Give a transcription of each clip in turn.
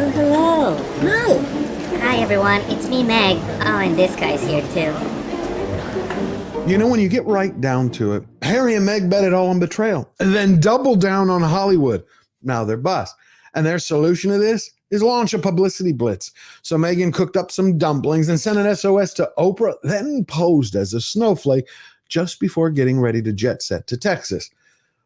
Oh, hello. Hi. Hi, everyone. It's me, Meg. Oh, and this guy's here, too. You know, when you get right down to it, Harry and Meg bet it all on betrayal and then double down on Hollywood. Now they're bust. And their solution to this is launch a publicity blitz. So Meghan cooked up some dumplings and sent an SOS to Oprah, then posed as a snowflake just before getting ready to jet set to Texas.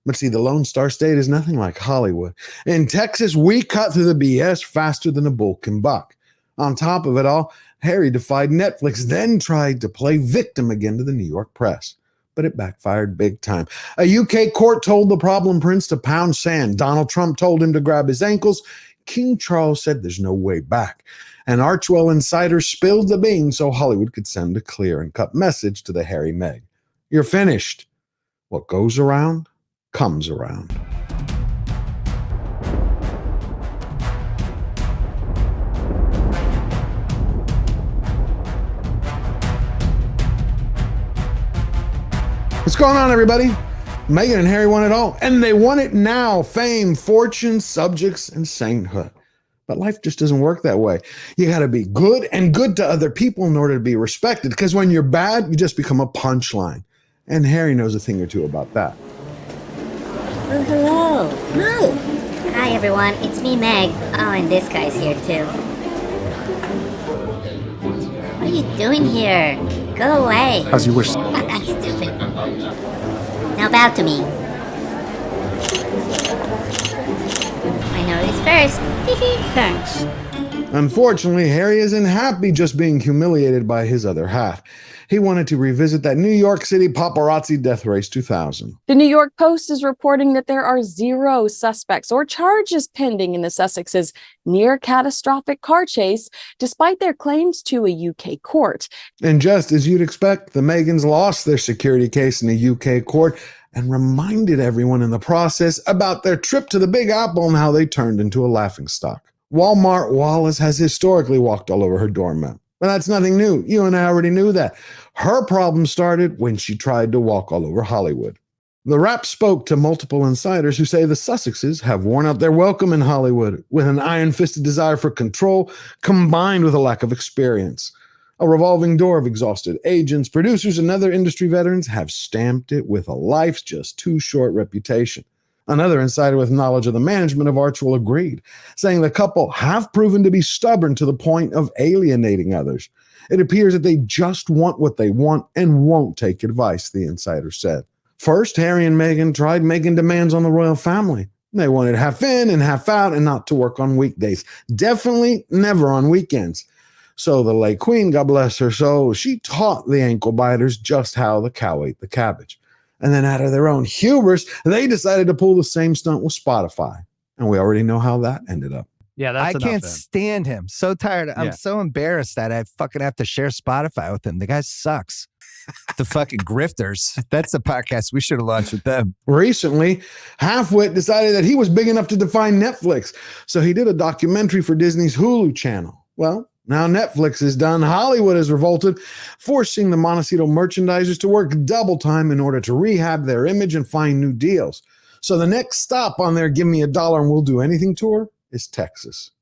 But see, the Lone Star State is nothing like Hollywood. In Texas, we cut through the BS faster than a bull can buck. On top of it all, Harry defied Netflix, then tried to play victim again to the New York press. But it backfired big time. A UK court told the problem prince to pound sand. Donald Trump told him to grab his ankles. King Charles said there's no way back. And Archewell insiders spilled the beans so Hollywood could send a clear and cut message to the Harry Meg. You're finished. What goes around comes around. What's going on, everybody? Meghan and Harry won it all, and they won it now. Fame, fortune, subjects, and sainthood. But life just doesn't work that way. You got to be good and good to other people in order to be respected, because when you're bad, you just become a punchline. And Harry knows a thing or two about that. Oh, hello. Hi. Hi, everyone. It's me, Meg. Oh, and this guy's here, too. What are you doing here? Go away. As you wish. Stupid. Now bow to me. I noticed first. Thanks. Unfortunately, Harry isn't happy just being humiliated by his other half. He wanted to revisit that New York City paparazzi death race 2000. The New York Post is reporting that there are 0 suspects or charges pending in the Sussexes' near catastrophic car chase, despite their claims to a UK court. And just as you'd expect, the Meghans lost their security case in a UK court and reminded everyone in the process about their trip to the Big Apple and how they turned into a laughingstock. Walmart Wallace has historically walked all over her doormat. But that's nothing new. You and I already knew that. Her problem started when she tried to walk all over Hollywood. The Wrap spoke to multiple insiders who say the Sussexes have worn out their welcome in Hollywood with an iron-fisted desire for control combined with a lack of experience. A revolving door of exhausted agents, producers, and other industry veterans have stamped it with a life's just too short reputation. Another insider with knowledge of the management of Archewell agreed, saying the couple have proven to be stubborn to the point of alienating others. It appears that they just want what they want and won't take advice, the insider said. First, Harry and Meghan tried making demands on the royal family. They wanted half in and half out and not to work on weekdays. Definitely never on weekends. So the late queen, God bless her soul, she taught the ankle biters just how the cow ate the cabbage. And then out of their own hubris, they decided to pull the same stunt with Spotify. And we already know how that ended up. Yeah, I can't stand him. So tired. I'm so embarrassed that I fucking have to share Spotify with him. The guy sucks. The fucking grifters. That's the podcast we should have launched with them. Recently, Halfwit decided that he was big enough to defy Netflix. So he did a documentary for Disney's Hulu channel. Well, now Netflix is done. Hollywood is revolted, forcing the Montecito merchandisers to work double time in order to rehab their image and find new deals. So the next stop on their Give Me $1 and We'll Do Anything tour is Texas.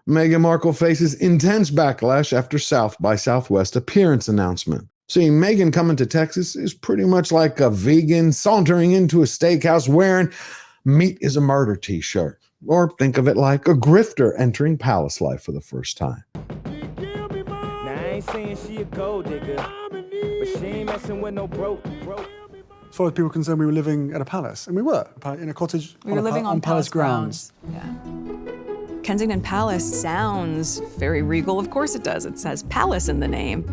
Meghan Markle faces intense backlash after South by Southwest appearance announcement. See, Meghan coming to Texas is pretty much like a vegan sauntering into a steakhouse wearing "Meat is a Murder" t-shirt. Or think of it like a grifter entering palace life for the first time. Now I ain't saying she a gold digger, but she ain't messing with no broke. As far as people were concerned, we were living at a palace, and we were in a cottage. We were living on palace grounds. Yeah. Kensington Palace sounds very regal. Of course it does. It says palace in the name.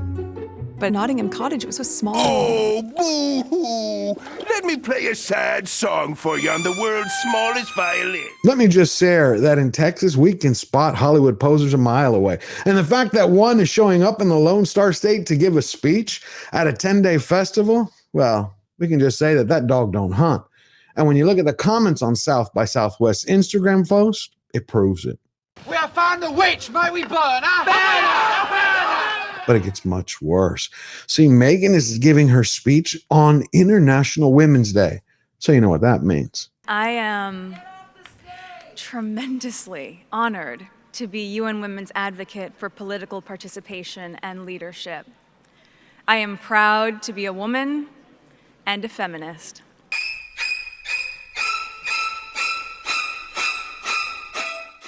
But Nottingham Cottage was so small. Oh, boo-hoo! Let me play a sad song for you on the world's smallest violin. Let me just share that in Texas, we can spot Hollywood posers a mile away. And the fact that one is showing up in the Lone Star State to give a speech at a 10-day festival, well, we can just say that that dog don't hunt. And when you look at the comments on South by Southwest Instagram post, it proves it. We have found the witch, may we burn her! But it gets much worse. See, Meghan is giving her speech on International Women's Day. So you know what that means. I am tremendously honored to be UN Women's advocate for political participation and leadership. I am proud to be a woman and a feminist.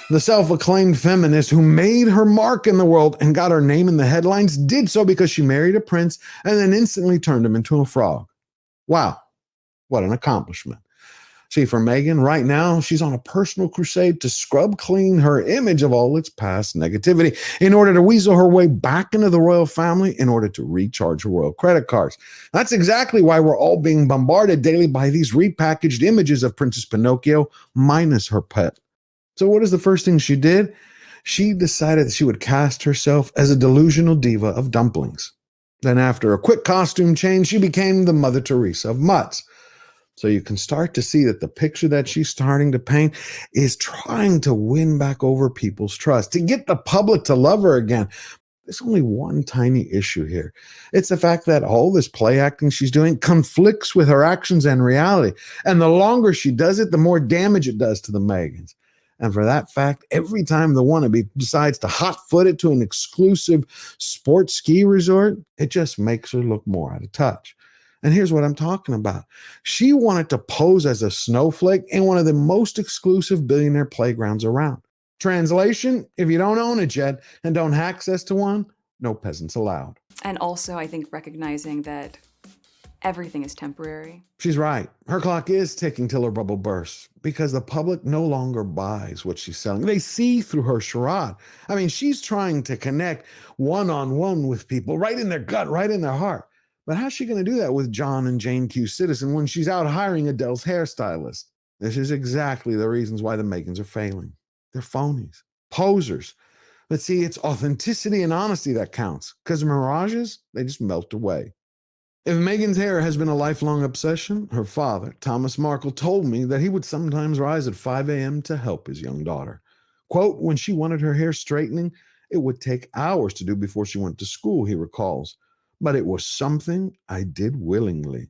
The self-acclaimed feminist who made her mark in the world and got her name in the headlines did so because she married a prince and then instantly turned him into a frog. Wow, what an accomplishment. See, for Meghan, right now, she's on a personal crusade to scrub clean her image of all its past negativity in order to weasel her way back into the royal family in order to recharge her royal credit cards. That's exactly why we're all being bombarded daily by these repackaged images of Princess Pinocchio minus her pet. So what is the first thing she did? She decided that she would cast herself as a delusional diva of dumplings. Then after a quick costume change, she became the Mother Teresa of mutts. So you can start to see that the picture that she's starting to paint is trying to win back over people's trust, to get the public to love her again. There's only one tiny issue here. It's the fact that all this play acting she's doing conflicts with her actions and reality. And the longer she does it, the more damage it does to the Meghans. And for that fact, every time the wannabe decides to hot-foot it to an exclusive sports ski resort, it just makes her look more out of touch. And here's what I'm talking about. She wanted to pose as a snowflake in one of the most exclusive billionaire playgrounds around. Translation, if you don't own a jet and don't have access to one, no peasants allowed. And also, I think recognizing that everything is temporary. She's right. Her clock is ticking till her bubble bursts because the public no longer buys what she's selling. They see through her charade. I mean, she's trying to connect one-on-one with people right in their gut, right in their heart. But how's she going to do that with John and Jane Q. Citizen when she's out hiring Adele's hairstylist? This is exactly the reasons why the Meghans are failing. They're phonies, posers. But see, it's authenticity and honesty that counts because mirages, they just melt away. If Meghan's hair has been a lifelong obsession, her father, Thomas Markle, told me that he would sometimes rise at 5 a.m. to help his young daughter. Quote, when she wanted her hair straightening, it would take hours to do before she went to school, he recalls. But it was something I did willingly.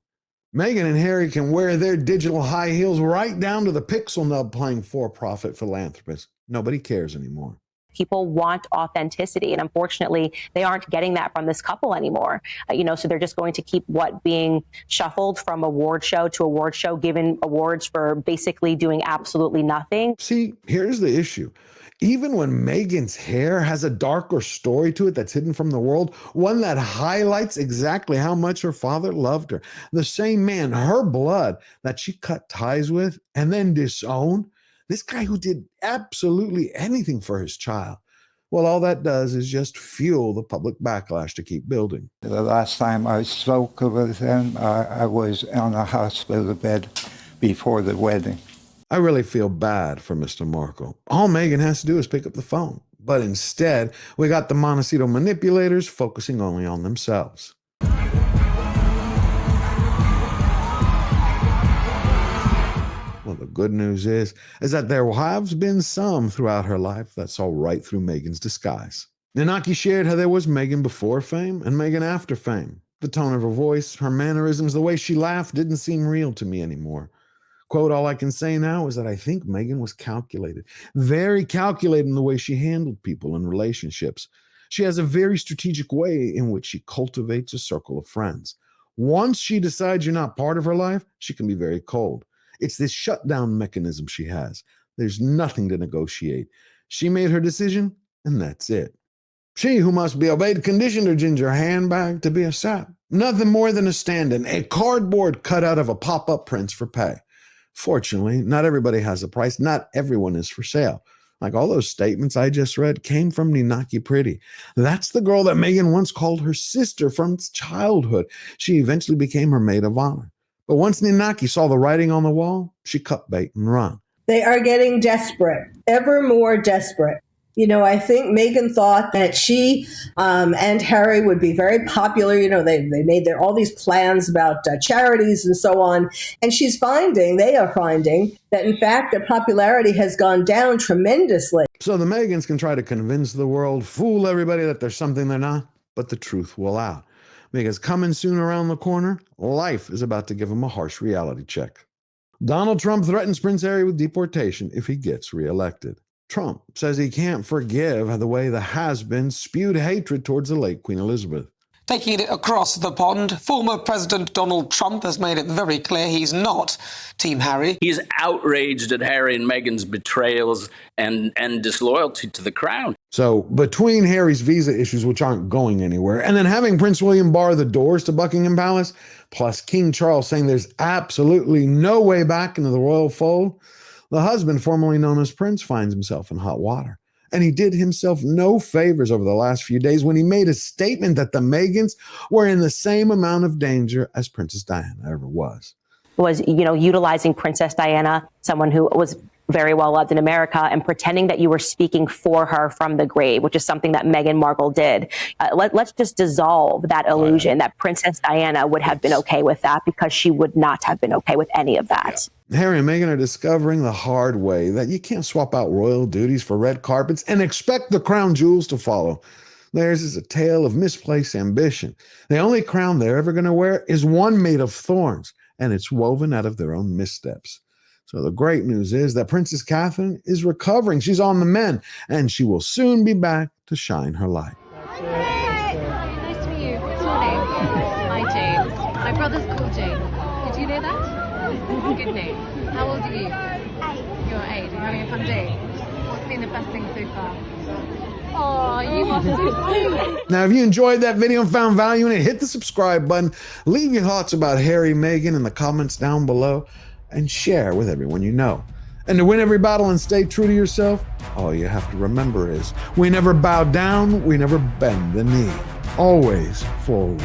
Meghan and Harry can wear their digital high heels right down to the pixel nub playing for-profit philanthropists. Nobody cares anymore. People want authenticity, and unfortunately, they aren't getting that from this couple anymore. So they're just going to keep being shuffled from award show to award show, given awards for basically doing absolutely nothing. See, here's the issue. Even when Meghan's hair has a darker story to it that's hidden from the world, one that highlights exactly how much her father loved her, the same man, her blood, that she cut ties with and then disowned, this guy who did absolutely anything for his child. Well, all that does is just fuel the public backlash to keep building. The last time I spoke with him, I was on a hospital bed before the wedding. I really feel bad for Mr. Markle. All Meghan has to do is pick up the phone. But instead, we got the Montecito manipulators focusing only on themselves. Well, the good news is that there have been some throughout her life that saw right through Meghan's disguise. Nanaki shared how there was Meghan before fame and Meghan after fame. The tone of her voice, her mannerisms, the way she laughed didn't seem real to me anymore. Quote, all I can say now is that I think Meghan was calculated, very calculated in the way she handled people and relationships. She has a very strategic way in which she cultivates a circle of friends. Once she decides you're not part of her life, she can be very cold. It's this shutdown mechanism she has. There's nothing to negotiate. She made her decision, and that's it. She who must be obeyed conditioned her ginger handbag to be a sap. Nothing more than a stand-in, a cardboard cutout of a pop-up prince for pay. Fortunately, not everybody has a price. Not everyone is for sale. Like all those statements I just read came from Ninaki Pretty. That's the girl that Meghan once called her sister from childhood. She eventually became her maid of honor. But once Ninaki saw the writing on the wall, she cut bait and run. They are getting desperate, ever more desperate. I think Meghan thought that she and Harry would be very popular. They made all these plans about charities and so on. And they are finding that, in fact, their popularity has gone down tremendously. So the Meghans can try to convince the world, fool everybody that there's something they're not, but the truth will out. Because coming soon around the corner, life is about to give them a harsh reality check. Donald Trump threatens Prince Harry with deportation if he gets reelected. Trump says he can't forgive the way the has-beens spewed hatred towards the late Queen Elizabeth. Taking it across the pond, former President Donald Trump has made it very clear he's not Team Harry. He's outraged at Harry and Meghan's betrayals and disloyalty to the crown. So between Harry's visa issues, which aren't going anywhere, and then having Prince William bar the doors to Buckingham Palace, plus King Charles saying there's absolutely no way back into the royal fold, the husband, formerly known as Prince, finds himself in hot water. And he did himself no favors over the last few days when he made a statement that the Meghans were in the same amount of danger as Princess Diana ever was. Utilizing Princess Diana, someone who was very well loved in America, and pretending that you were speaking for her from the grave, which is something that Meghan Markle did. Let's just dissolve that illusion that Princess Diana would have been okay with that, because she would not have been okay with any of that. Yeah. Harry and Meghan are discovering the hard way that you can't swap out royal duties for red carpets and expect the crown jewels to follow. Theirs is a tale of misplaced ambition. The only crown they're ever going to wear is one made of thorns, and it's woven out of their own missteps. So the great news is that Princess Catherine is recovering. She's on the mend, and she will soon be back to shine her light. Nice to meet you. What's your name? Hi, James. My brother's called James. Did you know that? Good name. How old are you? 8. You're 8. You're having a fun day. What's been the best thing so far? Oh, you are so sweet. Now, if you enjoyed that video and found value in it, hit the subscribe button. Leave your thoughts about Harry and Meghan in the comments down below, and share with everyone you know. And to win every battle and stay true to yourself, all you have to remember is we never bow down, we never bend the knee. Always forward.